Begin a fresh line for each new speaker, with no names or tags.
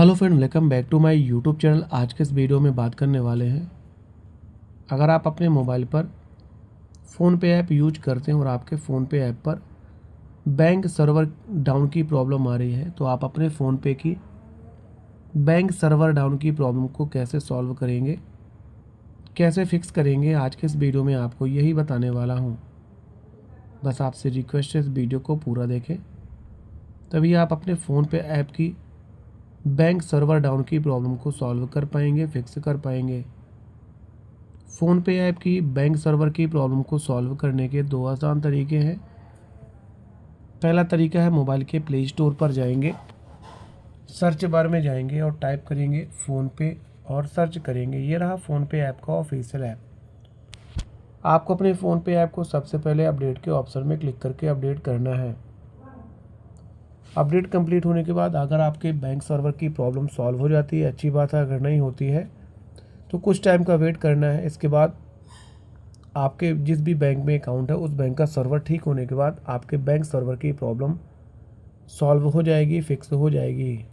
Hello friend, welcome back to my YouTube channel. आज के इस वीडियो में बात करने वाले हैं, अगर आप अपने मोबाइल पर फ़ोनपे ऐप यूज करते हैं और आपके फ़ोनपे ऐप पर बैंक सर्वर डाउन की प्रॉब्लम आ रही है, तो आप अपने फ़ोनपे की बैंक सर्वर डाउन की प्रॉब्लम को कैसे सॉल्व करेंगे, कैसे फिक्स करेंगे। आज के इस वीडियो में आपको यही बताने वाला हूँ। बस आपसे रिक्वेस्ट है, इस वीडियो को पूरा देखें, तभी आप अपने फ़ोनपे ऐप की बैंक सर्वर डाउन की प्रॉब्लम को सॉल्व कर पाएंगे, फिक्स कर पाएंगे। फ़ोनपे ऐप की बैंक सर्वर की प्रॉब्लम को सॉल्व करने के दो आसान तरीके हैं। पहला तरीका है, मोबाइल के प्ले स्टोर पर जाएंगे, सर्च बार में जाएंगे और टाइप करेंगे फ़ोनपे और सर्च करेंगे। ये रहा फ़ोनपे ऐप का ऑफिशियल ऐप। आपको अपने फ़ोनपे ऐप को सबसे पहले अपडेट के ऑप्शन में क्लिक करके अपडेट करना है। अपडेट कंप्लीट होने के बाद अगर आपके बैंक सर्वर की प्रॉब्लम सॉल्व हो जाती है, अच्छी बात है। अगर नहीं होती है तो कुछ टाइम का वेट करना है। इसके बाद आपके जिस भी बैंक में अकाउंट है, उस बैंक का सर्वर ठीक होने के बाद आपके बैंक सर्वर की प्रॉब्लम सॉल्व हो जाएगी, फिक्स हो जाएगी।